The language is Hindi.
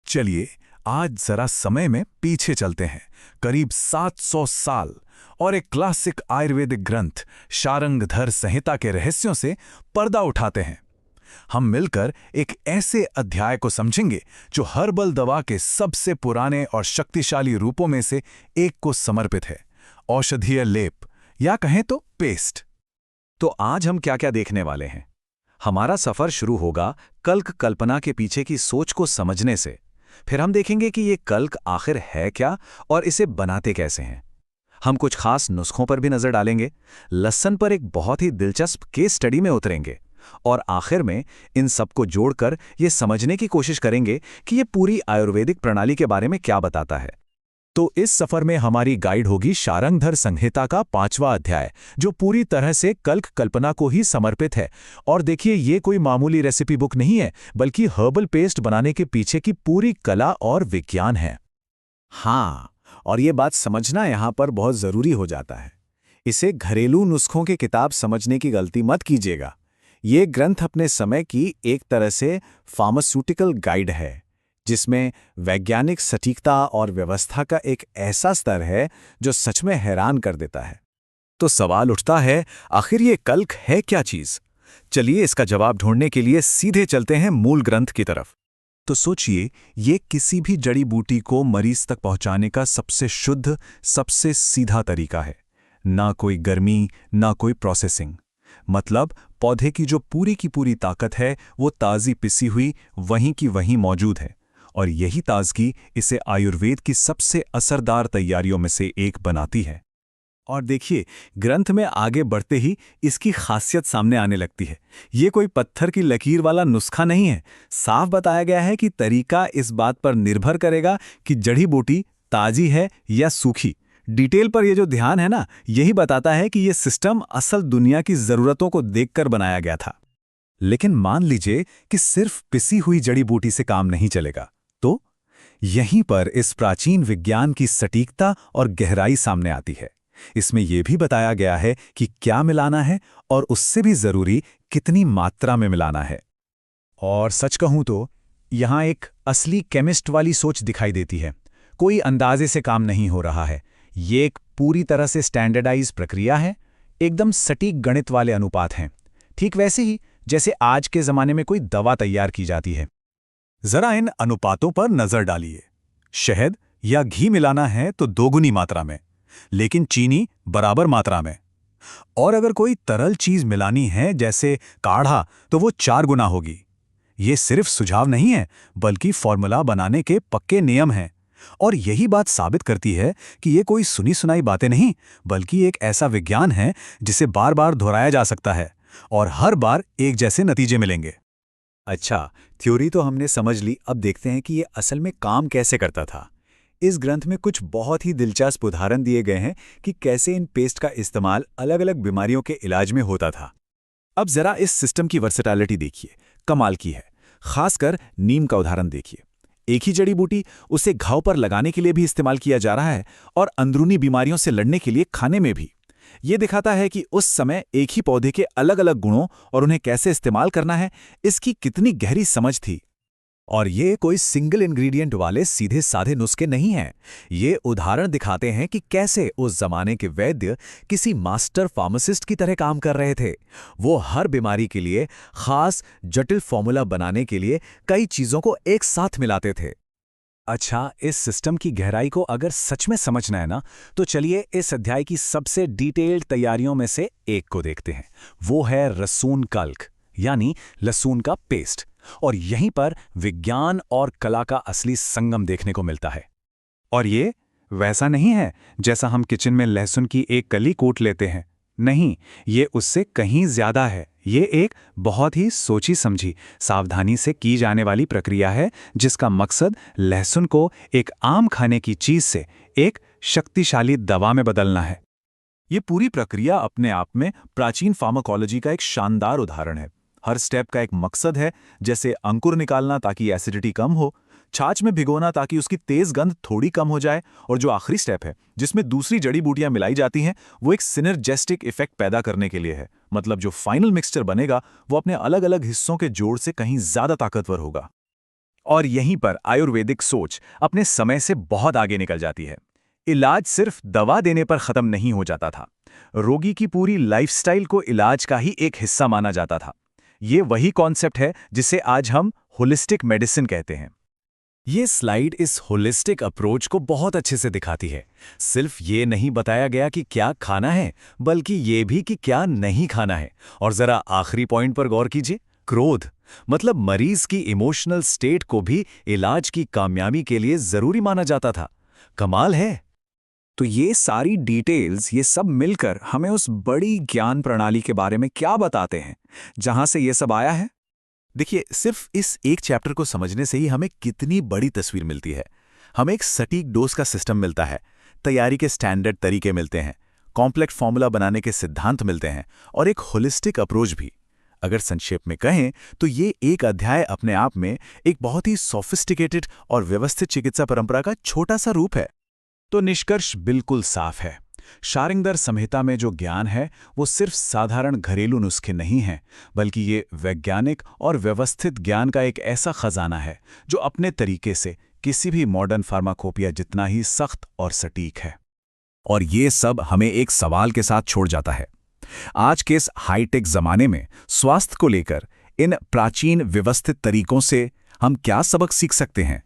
चलिए आज जरा समय में पीछे चलते हैं, करीब 700 साल, और एक क्लासिक आयुर्वेदिक ग्रंथ शारंगधर संहिता के रहस्यों से पर्दा उठाते हैं। हम मिलकर एक ऐसे अध्याय को समझेंगे जो हर्बल दवा के सबसे पुराने और शक्तिशाली रूपों में से एक को समर्पित है, औषधीय लेप, या कहें तो पेस्ट। तो आज हम क्या क्या देखने वाले हैं? हमारा सफर शुरू होगा कल्क कल्पना के पीछे की सोच को समझने से। फिर हम देखेंगे कि ये कल्क आखिर है क्या और इसे बनाते कैसे हैं। हम कुछ खास नुस्खों पर भी नजर डालेंगे, लहसुन पर एक बहुत ही दिलचस्प केस स्टडी में उतरेंगे, और आखिर में इन सबको जोड़कर ये समझने की कोशिश करेंगे कि ये पूरी आयुर्वेदिक प्रणाली के बारे में क्या बताता है। तो इस सफर में हमारी गाइड होगी शारंगधर संहिता का 5वां अध्याय, जो पूरी तरह से कल्क कल्पना को ही समर्पित है। और देखिए, ये कोई मामूली रेसिपी बुक नहीं है, बल्कि हर्बल पेस्ट बनाने के पीछे की पूरी कला और विज्ञान है। हाँ, और ये बात समझना यहाँ पर बहुत ज़रूरी हो जाता है। इसे घरेलू नुस्खों की किताब समझने की गलती मत कीजिएगा। ये ग्रंथ अपने समय की एक तरह से फार्मास्यूटिकल गाइड है, जिसमें वैज्ञानिक सटीकता और व्यवस्था का एक ऐसा स्तर है जो सच में हैरान कर देता है। तो सवाल उठता है, आखिर ये कल्क है क्या चीज? चलिए इसका जवाब ढूंढने के लिए सीधे चलते हैं मूल ग्रंथ की तरफ। तो सोचिए, ये किसी भी जड़ी बूटी को मरीज तक पहुंचाने का सबसे शुद्ध, सबसे सीधा तरीका है। ना कोई गर्मी, ना कोई प्रोसेसिंग। मतलब पौधे की जो पूरी की पूरी ताकत है वो ताज़ी पिसी हुई वहीं की वहीं मौजूद है, और यही ताजगी इसे आयुर्वेद की सबसे असरदार तैयारियों में से एक बनाती है। और देखिए, ग्रंथ में आगे बढ़ते ही इसकी खासियत सामने आने लगती है। ये कोई पत्थर की लकीर वाला नुस्खा नहीं है। साफ बताया गया है कि तरीका इस बात पर निर्भर करेगा कि जड़ी बूटी ताजी है या सूखी। डिटेल पर ये जो ध्यान है ना, यही बताता है कि ये सिस्टम असल दुनिया की ज़रूरतों को देखकर बनाया गया था। लेकिन मान लीजिए कि सिर्फ पिसी हुई जड़ी बूटी से काम नहीं चलेगा, तो यहीं पर इस प्राचीन विज्ञान की सटीकता और गहराई सामने आती है। इसमें यह भी बताया गया है कि क्या मिलाना है, और उससे भी जरूरी कितनी मात्रा में मिलाना है। और सच कहूं तो यहां एक असली केमिस्ट वाली सोच दिखाई देती है। कोई अंदाजे से काम नहीं हो रहा है। ये एक पूरी तरह से स्टैंडर्डाइज प्रक्रिया है, एकदम सटीक गणित वाले अनुपात हैं, ठीक वैसे ही जैसे आज के जमाने में कोई दवा तैयार की जाती है। जरा इन अनुपातों पर नजर डालिए। शहद या घी मिलाना है तो 2 गुनी मात्रा में, लेकिन चीनी बराबर मात्रा में। और अगर कोई तरल चीज मिलानी है जैसे काढ़ा, तो वो 4 गुना होगी। ये सिर्फ सुझाव नहीं है, बल्कि फॉर्मूला बनाने के पक्के नियम हैं। और यही बात साबित करती है कि ये कोई सुनी सुनाई बातें नहीं, बल्कि एक ऐसा विज्ञान है जिसे बार बार दोहराया जा सकता है, और हर बार एक जैसे नतीजे मिलेंगे। अच्छा, थ्योरी तो हमने समझ ली। अब देखते हैं कि ये असल में काम कैसे करता था। इस ग्रंथ में कुछ बहुत ही दिलचस्प उदाहरण दिए गए हैं कि कैसे इन पेस्ट का इस्तेमाल अलग अलग बीमारियों के इलाज में होता था। अब जरा इस सिस्टम की वर्सेटैलिटी देखिए, कमाल की है। खासकर नीम का उदाहरण देखिए। एक ही जड़ी बूटी, उसे घाव पर लगाने के लिए भी इस्तेमाल किया जा रहा है, और अंदरूनी बीमारियों से लड़ने के लिए खाने में भी। ये दिखाता है कि उस समय एक ही पौधे के अलग अलग गुणों और उन्हें कैसे इस्तेमाल करना है, इसकी कितनी गहरी समझ थी। और ये कोई सिंगल इंग्रेडिएंट वाले सीधे साधे नुस्खे नहीं हैं। ये उदाहरण दिखाते हैं कि कैसे उस जमाने के वैद्य किसी मास्टर फार्मासिस्ट की तरह काम कर रहे थे। वो हर बीमारी के लिए खास जटिल फॉर्मूला बनाने के लिए कई चीजों को एक साथ मिलाते थे। अच्छा, इस सिस्टम की गहराई को अगर सच में समझना है ना, तो चलिए इस अध्याय की सबसे डिटेल्ड तैयारियों में से एक को देखते हैं। वो है रसून कल्क, यानी लहसुन का पेस्ट। और यहीं पर विज्ञान और कला का असली संगम देखने को मिलता है। और ये वैसा नहीं है जैसा हम किचन में लहसुन की एक कली कूट लेते हैं। नहीं, ये उससे कहीं ज्यादा है। ये एक बहुत ही सोची समझी, सावधानी से की जाने वाली प्रक्रिया है, जिसका मकसद लहसुन को एक आम खाने की चीज से एक शक्तिशाली दवा में बदलना है। ये पूरी प्रक्रिया अपने आप में प्राचीन फार्माकोलॉजी का एक शानदार उदाहरण है। हर स्टेप का एक मकसद है, जैसे अंकुर निकालना ताकि एसिडिटी कम हो, छाछ में भिगोना ताकि उसकी तेज गंध थोड़ी कम हो जाए, और जो आखिरी स्टेप है जिसमें दूसरी जड़ी बूटियां मिलाई जाती हैं, वो एक सिनर्जेस्टिक इफेक्ट पैदा करने के लिए है। मतलब जो फाइनल मिक्सचर बनेगा वो अपने अलग अलग हिस्सों के जोड़ से कहीं ज्यादा ताकतवर होगा। और यहीं पर आयुर्वेदिक सोच अपने समय से बहुत आगे निकल जाती है। इलाज सिर्फ दवा देने पर खत्म नहीं हो जाता था। रोगी की पूरी लाइफस्टाइल को इलाज का ही एक हिस्सा माना जाता था। ये वही कॉन्सेप्ट है जिसे आज हम होलिस्टिक मेडिसिन कहते हैं। ये स्लाइड इस होलिस्टिक अप्रोच को बहुत अच्छे से दिखाती है। सिर्फ ये नहीं बताया गया कि क्या खाना है, बल्कि ये भी कि क्या नहीं खाना है। और जरा आखिरी पॉइंट पर गौर कीजिए, क्रोध, मतलब मरीज की इमोशनल स्टेट को भी इलाज की कामयाबी के लिए जरूरी माना जाता था। कमाल है। तो ये सारी डिटेल्स, ये सब मिलकर हमें उस बड़ी ज्ञान प्रणाली के बारे में क्या बताते हैं जहां से ये सब आया है? देखिए, सिर्फ इस एक चैप्टर को समझने से ही हमें कितनी बड़ी तस्वीर मिलती है। हमें एक सटीक डोज का सिस्टम मिलता है, तैयारी के स्टैंडर्ड तरीके मिलते हैं, कॉम्प्लेक्स फॉर्मूला बनाने के सिद्धांत मिलते हैं और एक होलिस्टिक अप्रोच भी। अगर संक्षेप में कहें तो ये एक अध्याय अपने आप में एक बहुत ही सोफिस्टिकेटेड और व्यवस्थित चिकित्सा परंपरा का छोटा सा रूप है। तो निष्कर्ष बिल्कुल साफ है। शारिंगधर संहिता में जो ज्ञान है वो सिर्फ साधारण घरेलू नुस्खे नहीं हैं, बल्कि ये वैज्ञानिक और व्यवस्थित ज्ञान का एक ऐसा खजाना है जो अपने तरीके से किसी भी मॉडर्न फार्माकोपिया जितना ही सख्त और सटीक है। और ये सब हमें एक सवाल के साथ छोड़ जाता है। आज के इस हाईटेक जमाने में स्वास्थ्य को लेकर इन प्राचीन व्यवस्थित तरीकों से हम क्या सबक सीख सकते हैं?